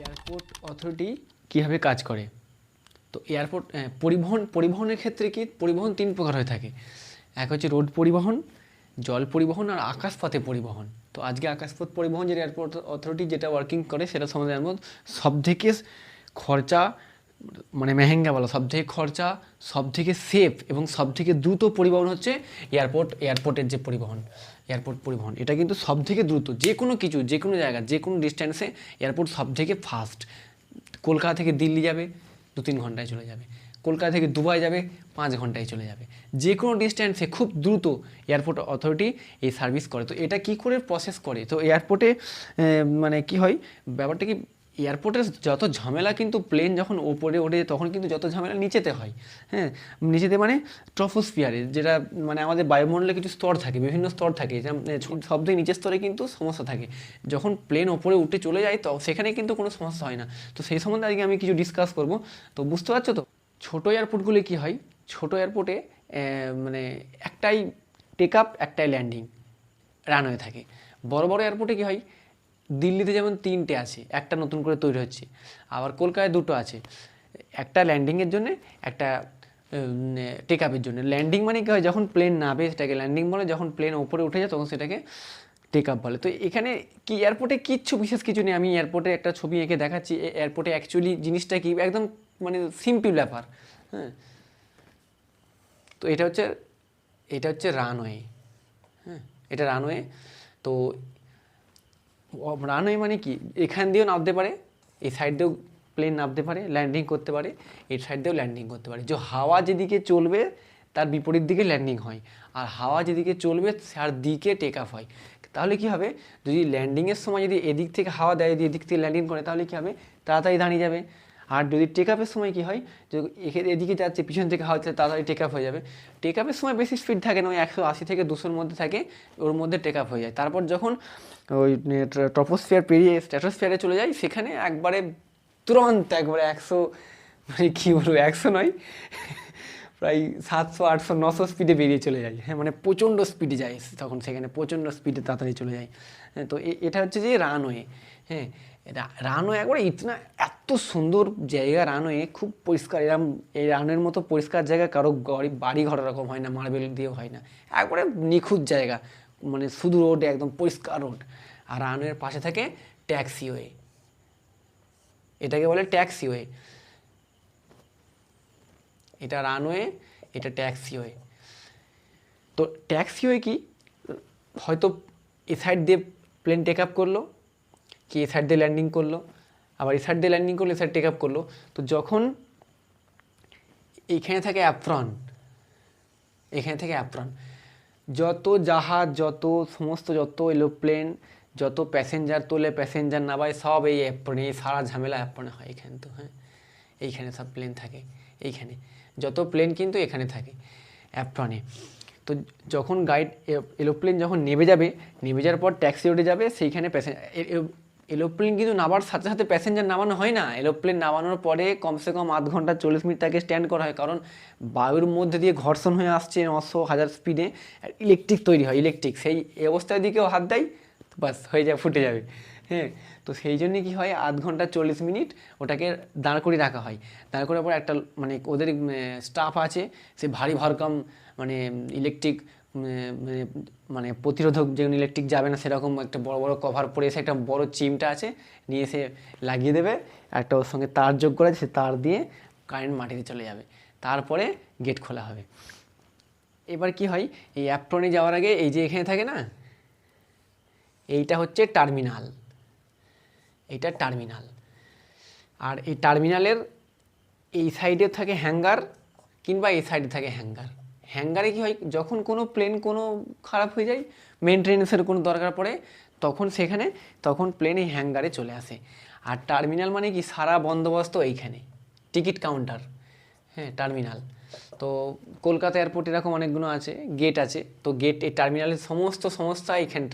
Airport authority কীভাবে কাজ করে? তো এয়ারপোর্ট পরিবহনের ক্ষেত্রে কি পরিবহন 3 প্রকার হয়ে থাকে। এক হচ্ছে রোড পরিবহন, জল পরিবহন আর আকাশপথে পরিবহন। তো আজকে আকাশপথ পরিবহন যেটা এয়ারপোর্ট অথরিটি যেটা ওয়ার্কিং করে সেটা সম্বন্ধে জানবো। সবথেকে খরচা মানে মেহেঙ্গা বলা, সবথেকে খরচা, সবথেকে সেফ এবং সবথেকে দ্রুত পরিবহন হচ্ছে এয়ারপোর্টের যে এয়ারপোর্ট পরিবহন। এটা কিন্তু সবথেকে দ্রুত, যে কোনো কিছু, যে কোনো জায়গা, যে কোনো ডিস্ট্যান্সে এয়ারপোর্ট সবথেকে ফাস্ট। কলকাতা থেকে দিল্লি যাবে 2-3 ঘন্টায় চলে যাবে, কলকাতা থেকে দুবাই যাবে 5 ঘন্টায় চলে যাবে। যে কোনো ডিস্ট্যান্সে খুব দ্রুত এয়ারপোর্ট অথরিটি এই সার্ভিস করে। তো এটা কি করে প্রসেস করে? তো এয়ারপোর্টে মানে কি হয় ব্যাপারটা কি, এয়ারপোর্টের যত ঝামেলা কিন্তু প্লেন যখন ওপরে ওঠে তখন কিন্তু যত ঝামেলা নিচেতে হয়। হ্যাঁ, নিচেতে মানে ট্রপোস্ফিয়ারে, যেটা মানে আমাদের বায়ুমণ্ডলে কিছু স্তর থাকে, বিভিন্ন স্তর থাকে, সব থেকে নিচের স্তরে কিন্তু সমস্যা থাকে। যখন প্লেন ওপরে উঠে চলে যায় তো সেখানে কিন্তু কোনো সমস্যা হয় না। তো সেই সম্বন্ধে আজকে আমি কিছু ডিসকাস করব। তো বুঝতে পারছো তো? ছোটো এয়ারপোর্টগুলি কী হয়, ছোটো এয়ারপোর্টে মানে একটাই টেক আপ, একটাই ল্যান্ডিং রানওয়ে থাকে। বড় বড় এয়ারপোর্টে কী হয়, দিল্লিতে যেমন 3টে আছে, একটা নতুন করে তৈরি হচ্ছে, আবার কলকাতায় 2টো আছে, একটা ল্যান্ডিংয়ের জন্যে, একটা টেক আপের জন্য। ল্যান্ডিং মানে কী হয়, যখন প্লেন নামে সেটাকে ল্যান্ডিং বলে, যখন প্লেন ওপরে উঠে যায় তখন সেটাকে টেক আপ বলে। তো এখানে কি এয়ারপোর্টে বিশেষ কিছু নেই। আমি এয়ারপোর্টে একটা ছবি এঁকে দেখাচ্ছি। এয়ারপোর্টে অ্যাকচুয়ালি জিনিসটা কি একদম মানে সিম্পল ব্যাপার। হ্যাঁ, তো এটা হচ্ছে রানওয়ে। হ্যাঁ, এটা রানওয়ে। তো রানওয়ে মানে কি, এখান দিয়েও নামতে পারে, এই সাইড দিয়েও প্লেন নামতে পারে, ল্যান্ডিং করতে পারে, এই সাইড দিয়েও ল্যান্ডিং করতে পারে। যে হাওয়া যেদিকে চলবে তার বিপরীত দিকে ল্যান্ডিং হয়, আর হাওয়া যেদিকে চলবে তার দিকে টেক আপ হয়। তাহলে কি হবে, যদি ল্যান্ডিংয়ের সময় যদি এদিক থেকে হাওয়া দেয়, যদি এদিক থেকে ল্যান্ডিং করে, তাহলে কী হবে, তাড়াতাড়ি দাঁড়িয়ে যাবে। আর যদি টেক আপের সময় কী হয়, যে এদিকে যাচ্ছে, পিছন থেকে হাওয়া তাড়াতাড়ি টেক আপ হয়ে যাবে। টেক আপের সময় বেশি স্পিড থাকে না, ওই 180 থেকে 200-র মধ্যে থাকে, ওর মধ্যে টেক আপ হয়ে যায়। তারপর যখন ওই ট্রপোস্ফিয়ার পেরিয়ে স্ট্র্যাটোস্ফিয়ারে চলে যায়, সেখানে একবারে তুরন্ত একবারে 100, মানে কী বলবো, 100 নয়, প্রায় 700, 800, 900 স্পিডে বেরিয়ে চলে যায়। হ্যাঁ, মানে প্রচণ্ড স্পিডে যায় তখন, সেখানে প্রচণ্ড স্পিডে তাড়াতাড়ি চলে যায়। হ্যাঁ, তো এটা হচ্ছে যে রানওয়ে। হ্যাঁ, রানওয়ে একবারে এত সুন্দর জায়গা, রানওয়ে খুব পরিষ্কার। এই রানওয়ের মতো পরিষ্কার জায়গা কারো বাড়ি ঘর এরকম হয় না, মার্বেল দিয়েও হয় না। একবারে নিখুঁত জায়গা, মানে শুধু রোড, একদম পরিষ্কার রোড। আর রানওয়ের পাশে থাকে ট্যাক্সিওয়ে, এটাকে বলে ট্যাক্সিওয়ে। এটা রানওয়ে, এটা ট্যাক্সিওয়ে। তো ট্যাক্সিওয়ে কি, হয়তো এ সাইড দিয়ে প্লেন টেক আপ করলো, কি এ সাইড দিয়ে ল্যান্ডিং করলো, আবার এ সাইড দিয়ে ল্যান্ডিং করলো, এ সাইড টেক আপ করলো। তো যখন এইখানে থাকে অ্যাপ্রন, এখানে থেকে অ্যাপ্রন, যত জাহাজ, যত এরোপ্লেন, যত প্যাসেঞ্জার তোলে, প্যাসেঞ্জার নামায়, সব এই অ্যাপ্রনে, এই সারা ঝামেলা অ্যাপ্রনে হয় এখানে। তো হ্যাঁ, এইখানে সব প্লেন থাকে, এইখানে যত প্লেন কিন্তু এখানে থাকে অ্যাপ্রনে। তো যখন এরোপ্লেন যখন নেমে যাওয়ার পর ট্যাক্সি উঠে যাবে, সেইখানে এরোপ্লেন কিন্তু নামার সাথে সাথে প্যাসেঞ্জার নামানো হয় না। এরোপ্লেন নামানোর পরে কমসে কম আধ ঘন্টা 40 মিনিট তাকে স্ট্যান্ড করা হয়, কারণ বায়ুর মধ্যে দিয়ে ঘর্ষণ হয়ে আসছে 900-1000 স্পিডে, ইলেকট্রিক তৈরি হয়, ইলেকট্রিক সেই অবস্থার দিকেও হাত দেয়, বাস হয়ে যায়, ফুটে যাবে। হ্যাঁ, তো সেই জন্যে কী হয়, আধ ঘন্টা 40 মিনিট ওটাকে দাঁড় করে রাখা হয়। দাঁড় করার পর একটা মানে ওদের স্টাফ আছে, সে ভারী ভরকম মানে ইলেকট্রিক মানে প্রতিরোধক, যেমন ইলেকট্রিক যাবে না সেরকম একটা বড় বড় কভার পরে এসে একটা বড় চিমটা আছে, নিয়ে এসে লাগিয়ে দেবে, একটা ওর সঙ্গে তার যোগ করে, সে তার দিয়ে কারেন্ট মাটিতে চলে যাবে, তারপরে গেট খোলা হবে। এবার কি হয়, এই অ্যাপ্রনে যাওয়ার আগে এই যে এখানে থাকে না, এইটা হচ্ছে টার্মিনাল, এইটা টার্মিনাল। আর এই টার্মিনালের এই সাইডে থাকে হ্যাঙ্গার, কিংবা এই সাইডে থাকে হ্যাঙ্গার। হ্যাঙ্গারে কী হয়, যখন কোনো প্লেন কোনো খারাপ হয়ে যায়, মেনটেনেন্সের কোনো দরকার পড়ে, তখন প্লেন এই হ্যাঙ্গারে চলে আসে। আর টার্মিনাল মানে কি, সারা বন্দোবস্ত এইখানে, টিকিট কাউন্টার। হ্যাঁ, টার্মিনাল। তো কলকাতা এয়ারপোর্ট এরকম অনেকগুলো আছে, গেট আছে। তো গেট, এই টার্মিনালের সমস্ত সংস্থা এইখানে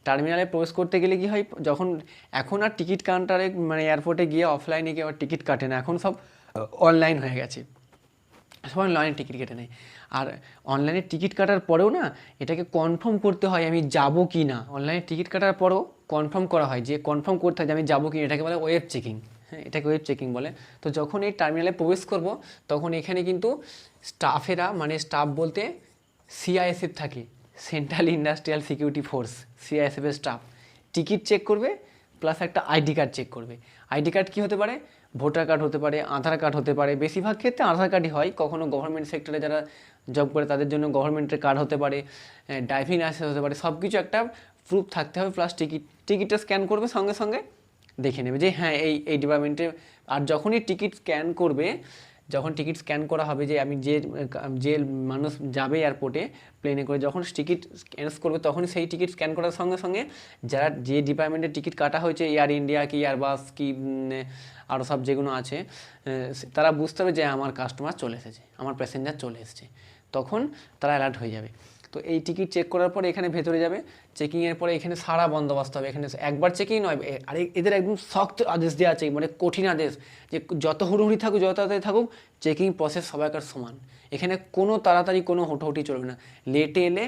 টার্মিনালে প্রবেশ করতে গেলে কি হয়, এখন আর টিকিট কাউন্টারে মানে এয়ারপোর্টে গিয়ে অফলাইনে গিয়ে আবার টিকিট কাটে না, এখন সব অনলাইন হয়ে গেছে। সবাই অনলাইনে টিকিট কেটে নেয়। আর অনলাইনে টিকিট কাটার পরেও না এটাকে কনফার্ম করতে হয় আমি যাব কি না। অনলাইনে টিকিট কাটার পরেও কনফার্ম করা হয়, যে কনফার্ম করতে হয় যে আমি যাবো কি না, এটাকে বলে ওয়েব চেকিং। হ্যাঁ, এটাকে ওয়েব চেকিং বলে। তো যখন এই টার্মিনালে প্রবেশ করব তখন এখানে কিন্তু স্টাফেরা, মানে স্টাফ বলতে সিআইএসএফ থাকে, সেন্ট্রাল ইন্ডাস্ট্রিয়াল সিকিউরিটি ফোর্স, সিআইএসএফের স্টাফ টিকিট চেক করবে, প্লাস একটা আইডি কার্ড চেক করবে। আইডি কার্ড কী হতে পারে? ভোটার কার্ড হতে পারে, আধার কার্ড হতে পারে, বেশিরভাগ ক্ষেত্রে আধার কার্ডই হয়। কখনও গভর্নমেন্ট সেক্টরে যারা জব করে তাদের জন্য গভর্নমেন্টের কার্ড হতে পারে, ড্রাইভিং লাইসেন্স হতে পারে, সব কিছু একটা প্রুফ থাকতে হবে। প্লাস টিকিটটা স্ক্যান করবে, সঙ্গে সঙ্গে দেখে নেবে যে হ্যাঁ এই ডিপার্টমেন্টে। আর যখনই টিকিট স্ক্যান করবে, যখন টিকিট স্ক্যান করা হবে, যে আমি যে মানুষ যাবে এয়ারপোর্টে প্লেনে করে, যখন টিকিট স্ক্যান করবে তখন সেই টিকিট স্ক্যান করার সঙ্গে সঙ্গে যারা যে ডিপার্টমেন্টের টিকিট কাটা হয়েছে, এয়ার ইন্ডিয়া কি এয়ারবাস কি আরও সব যেগুলো আছে, তারা বুঝতে হবে যে আমার কাস্টমার চলে এসেছে, আমার প্যাসেঞ্জার চলে এসেছে, তখন তারা অ্যালার্ট হয়ে যাবে। তো এই টিকিট চেক করার পরে এখানে ভেতরে যাবে, চেকিংয়ের পরে এখানে সারা বন্দোবস্ত হবে। এখানে একবার চেকিং নয়, আর এদের একদম শক্ত আদেশ দেওয়া আছে, মানে কঠিন আদেশ, যে যত হুড়োহুড়ি থাকুক, যত তাড়াতাড়ি থাকুক, চেকিং প্রসেস সবাইকার সমান। এখানে কোনো তাড়াতাড়ি কোনো হুটোহুটি চলবে না। লেটে এলে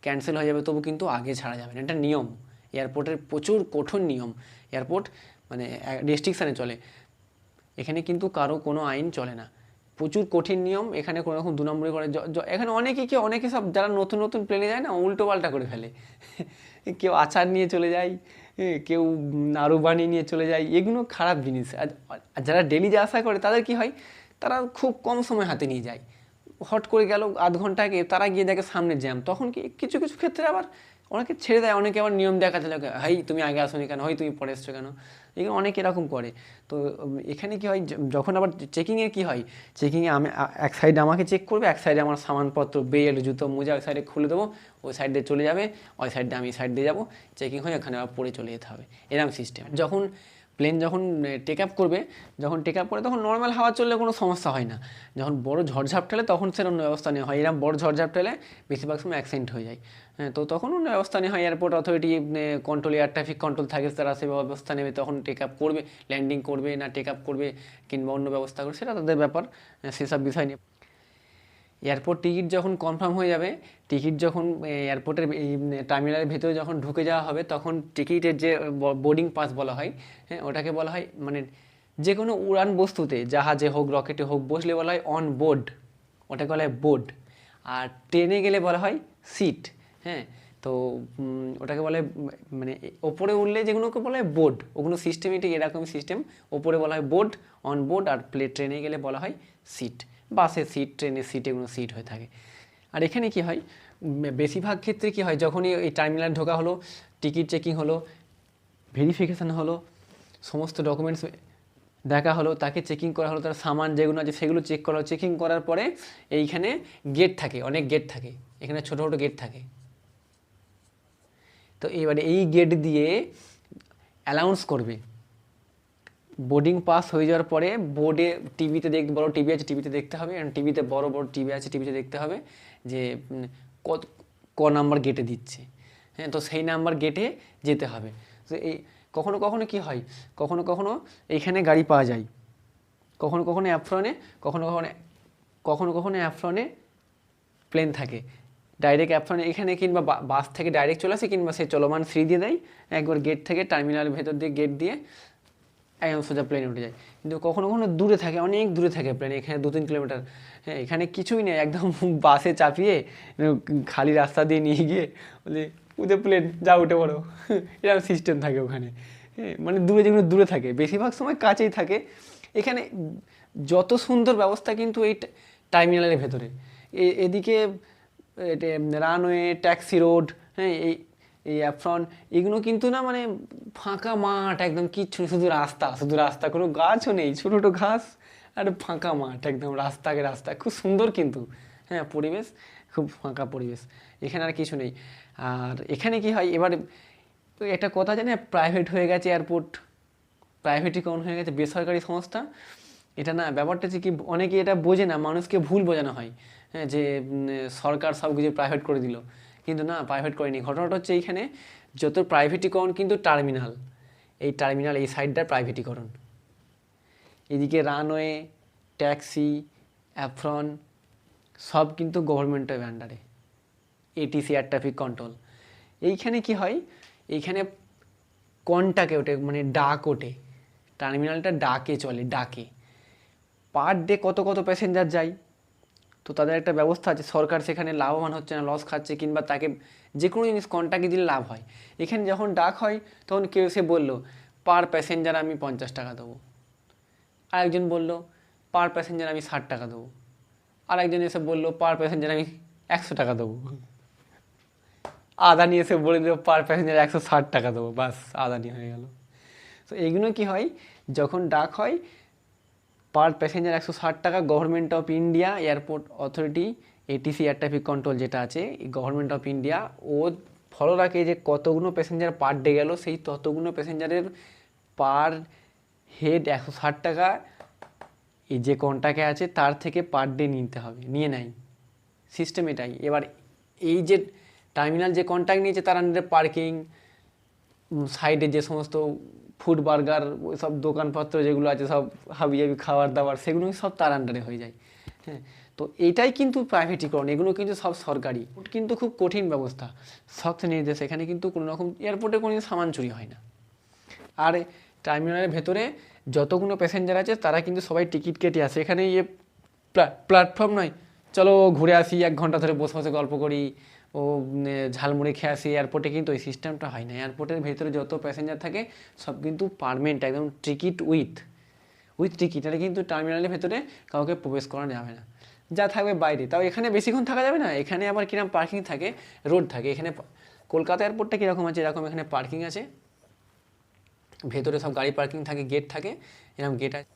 ক্যান্সেল হয়ে যাবে, তবু কিন্তু আগে ছাড়া যাবে না, এটা নিয়ম। এয়ারপোর্টের প্রচুর কঠোর নিয়ম। এয়ারপোর্ট মানে রেস্ট্রিকশানে চলে, এখানে কিন্তু কারো কোনো আইন চলে না, প্রচুর কঠিন নিয়ম। এখানে কোনো রকম দু নম্বরই করে। এখানে অনেকে সব যারা নতুন নতুন প্লেনে যায় না, উল্টো পাল্টা করে ফেলে। কেউ আচার নিয়ে চলে যায়, কেউ নাড়ু বানিয়ে নিয়ে চলে যায়, এগুলো খারাপ জিনিস। আর যারা ডেলি যা আশা করে তাদের কি হয়, তারা খুব কম সময় হাতে নিয়ে যায়। হট করে গেল আধ ঘন্টা আগে, তারা গিয়ে দেখে সামনে জ্যাম, তখন কি কিছু কিছু ক্ষেত্রে আবার অনেকে ছেড়ে দেয়, অনেকে আবার নিয়ম দেখাতে লাগে, হাই তুমি আগে আসোনি কেন, হয় তুমি পরে এসছো কেন, এগুলো অনেক এরকম করে। তো এখানে কি হয়, যখন আবার চেকিংয়ের কি হয়, চেকিংয়ে আমি এক সাইডে আমাকে চেক করবে, এক সাইডে আমার সামানপত্র, বেল্ট, জুতো, মোজা ওই সাইডে খুলে দেবো, ওই সাইড দিয়ে চলে যাবে, ওই সাইড দিয়ে আমি সাইড দিয়ে যাবো, চেকিং হয়ে ওখানে আবার পরে চলে যেতে হবে, এরকম সিস্টেম। যখন প্লেন যখন টেক আপ করবে, যখন টেক আপ করে তখন নর্মাল হাওয়া চললে কোনো সমস্যা হয় না। যখন বড় ঝড়ঝাপ ঠেলে তখন সেরকম ব্যবস্থা নেওয়া হয়। এরকম বড় ঝড়ঝাপ ঠেলে বেশিরভাগ সময় অ্যাক্সিডেন্ট হয়ে যায়। হ্যাঁ, তো তখন অন্য ব্যবস্থা নেওয়া হয়। Airport authority control, air traffic control থাকে, তারা সে ব্যবস্থা নেবে, তখন টেক আপ করবে, ল্যান্ডিং করবে না টেক আপ করবে কিংবা অন্য ব্যবস্থা করবে, সেটা তাদের ব্যাপার, সেসব বিষয় নিয়ে। এয়ারপোর্ট টিকিট যখন কনফার্ম হয়ে যাবে, টিকিট যখন এয়ারপোর্টের এই টার্মিনালের ভেতরে যখন ঢুকে যাওয়া হবে, তখন টিকিটের যে বোর্ডিং পাস বলা হয়, হ্যাঁ, ওটাকে বলা হয়, মানে যে কোনো উড়ান বস্তুতে, জাহাজে হোক রকেটে হোক, বসলে বলা হয় অন বোর্ড, ওটাকে বলা হয় বোর্ড। আর ট্রেনে গেলে বলা হয় সিট। হ্যাঁ, তো ওটাকে বলে, মানে ওপরে উঠলে যেগুলোকে বলা হয় বোর্ড, ওগুলো সিস্টেমেটিক এরকম সিস্টেম। ওপরে বলা হয় বোর্ড, অন বোর্ড, আর ট্রেনে গেলে বলা হয় সিট। বাসের সিট, ট্রেনের সিট, এগুলো সিট হয়ে থাকে। আর এখানে কি হয়, বেশিরভাগ ক্ষেত্রে কি হয়, যখনই এই টার্মিনাল ঢোকা হলো, টিকিট চেকিং হলো, ভেরিফিকেশান হলো, সমস্ত ডকুমেন্টস দেখা হলো, তাকে চেকিং করা হলো, তার সামান যেগুলো আছে সেগুলো চেক করা হলো। চেকিং করার পরে এইখানে গেট থাকে, অনেক গেট থাকে, এখানে ছোটো ছোটো গেট থাকে। তো এবারে এই গেট দিয়ে অ্যানাউন্স করবে, বোর্ডিং পাস হয়ে যাওয়ার পরে বোর্ডে, টিভিতে বড় টিভি আছে, টিভিতে দেখতে হবে, টিভিতে বড় বড় টিভি আছে, টিভিতে দেখতে হবে যে ক নাম্বার গেটে দিচ্ছে। হ্যাঁ, তো সেই নাম্বার গেটে যেতে হবে। তো এই কখনো কখনো কি হয়, কখনো কখনো এইখানে গাড়ি পাওয়া যায়, কখনো কখনো অ্যাফ্রনে, কখনো কখনো অ্যাফ্রনে প্লেন থাকে, ডাইরেক্ট অ্যাফ্রনে এখানে, কিংবা বাস থেকে ডাইরেক্ট চলে আসে, কিংবা সে চলমান ফ্রি দিয়ে দেয়, একবার গেট থেকে টার্মিনালের ভেতর দিয়ে গেট দিয়ে একদম সোজা প্লেনে উঠে যায়। কিন্তু কখনো কখনো দূরে থাকে, অনেক দূরে থাকে প্লেন, এখানে 2-3 কিলোমিটার। হ্যাঁ, এখানে কিছুই নেই, একদম বাসে চাপিয়ে খালি রাস্তা দিয়ে নিয়ে গিয়ে বলে উঠে প্লেন যা উঠে পড়ো, এরকম সিস্টেম থাকে ওখানে। হ্যাঁ, মানে দূরে যেগুলো দূরে থাকে, বেশিরভাগ সময় কাছেই থাকে। এখানে যত সুন্দর ব্যবস্থা কিন্তু এই টার্মিনালের ভেতরে, এদিকে রানওয়ে, ট্যাক্সি রোড, হ্যাঁ, এই অ্যাফ্রন, এগুলো কিন্তু না, মানে ফাঁকা মাঠ একদম, কিচ্ছু নেই, শুধু রাস্তা, কোনো গাছও নেই, ছোটো ছোটো ঘাস আর ফাঁকা মাঠ, একদম রাস্তা, খুব সুন্দর কিন্তু। হ্যাঁ, পরিবেশ খুব ফাঁকা পরিবেশ, এখানে আর কিছু নেই। আর এখানে কি হয়, এবার একটা কথা জানি, প্রাইভেট হয়ে গেছে এয়ারপোর্ট, প্রাইভেটিকরণ হয়ে গেছে, বেসরকারি সংস্থা। এটা না, ব্যাপারটা হচ্ছে কি, অনেকে এটা বোঝে না, মানুষকে ভুল বোঝানো হয়, হ্যাঁ, যে সরকার সব কিছু প্রাইভেট করে দিল, কিন্তু না, প্রাইভেট করেনি। ঘটনাটা হচ্ছে এইখানে যত প্রাইভেটিকরণ, কিন্তু টার্মিনাল, এই সাইডটার প্রাইভেটিকরণ। এদিকে রানওয়ে, ট্যাক্সি, অ্যাফ্রন, সব কিন্তু গভর্নমেন্টের আন্ডারে, এটিসি এয়ার ট্রাফিক কন্ট্রোল। এইখানে কি হয়, এইখানে কনটাকে ওঠে, মানে ডাক ওঠে, টার্মিনালটা ডাকে চলে, ডাকে পার ডে কত কত প্যাসেঞ্জার যায়, তো তাদের একটা ব্যবস্থা আছে। সরকার সেখানে লাভবান হচ্ছে না, লস খাচ্ছে, কিংবা তাকে যে কোনো জিনিস কন্টাকে দিলে লাভ হয়। এখানে যখন ডাক হয় তখন কেউ এসে বললো পার প্যাসেঞ্জার আমি 50 টাকা দেবো, আরেকজন বললো পার প্যাসেঞ্জার আমি 60 টাকা দেবো, আরেকজন এসে বললো পার প্যাসেঞ্জার আমি 100 টাকা দেবো, আদানি এসে বলে দেবো পার প্যাসেঞ্জার 160 টাকা দেবো, বাস আদানি হয়ে গেল। তো এইগুলো কি হয়, যখন ডাক হয় পার প্যাসেঞ্জার 160 টাকা, government of India airport authority, ATC air traffic control যেটা আছে, গভর্নমেন্ট অফ ইন্ডিয়া ও ফলো রাখে যে কতগুলো প্যাসেঞ্জার পার ডে গেল, সেই ততগুলো প্যাসেঞ্জারের পার হেড 160 টাকা এই যে কন্টাকে আছে তার থেকে পার ডে নিতে হবে, নিয়ে নেয়, সিস্টেম এটাই। এবার এই যে টার্মিনাল যে কন্ট্যাক্ট নিয়েছে তার আন্ডারে পার্কিং, সাইডে যে সমস্ত ফুড বার্গার ওই সব দোকানপত্র যেগুলো আছে সব হাবিজাবি খাবার দাবার, সেগুলো সব তার আন্ডারে হয়ে যায়। হ্যাঁ, তো এইটাই কিন্তু প্রাইভেটিকরণ, এগুলো কিন্তু সব সরকারি, কিন্তু খুব কঠিন ব্যবস্থা, শক্ত নির্দেশ। এখানে কিন্তু কোনো রকম এয়ারপোর্টে কোনো সামান চুরি হয় না। আর টার্মিনালের ভেতরে যতগুলো প্যাসেঞ্জার আছে তারা কিন্তু সবাই টিকিট কেটে আসে, এখানে ইয়ে প্ল্যাটফর্ম নয় চলো ঘুরে আসি 1 ঘন্টা ধরে বসে বসে গল্প করি, ও ঝালমুড়ি খেয়ে আসি। এয়ারপোর্টে কিন্তু ওই সিস্টেমটা হয় না। এয়ারপোর্টের ভেতরে যত প্যাসেঞ্জার থাকে সব কিন্তু পারমানেন্ট, একদম টিকিট উইথ টিকিট। এটা কিন্তু টার্মিনালের ভেতরে কাউকে প্রবেশ করানো যাবে না, যা থাকবে বাইরে। তাও এখানে বেশিক্ষণ থাকা যাবে না, এখানে আবার কিরকম পার্কিং থাকে, রোড থাকে। এখানে কলকাতা এয়ারপোর্টটা কীরকম আছে, এরকম এখানে পার্কিং আছে, ভেতরে সব গাড়ি পার্কিং থাকে, গেট থাকে, এরকম গেট আছে।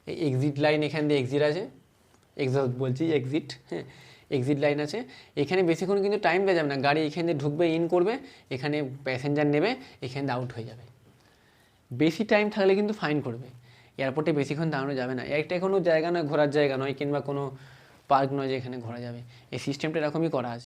এই এক্সিট লাইন, এখান দিয়ে এক্সিট আছে, এক্সস্ট বলছি এক্সিট, হ্যাঁ এক্সিট লাইন আছে। এখানে বেশিক্ষণ কিন্তু টাইম দেওয়া যাবে না, গাড়ি এখান দিয়ে ঢুকবে, ইন করবে, এখানে প্যাসেঞ্জার নেবে, এখান দিয়ে আউট হয়ে যাবে। বেশি টাইম থাকলে কিন্তু ফাইন করবে। এয়ারপোর্টে বেশিক্ষণ দাঁড়ানো যাবে না, একটা কোনো জায়গা নয়, ঘোরার জায়গা নয়, কিংবা কোনো পার্ক নয় যে এখানে ঘোরা যাবে। এই সিস্টেমটা এরকমই করা আছে।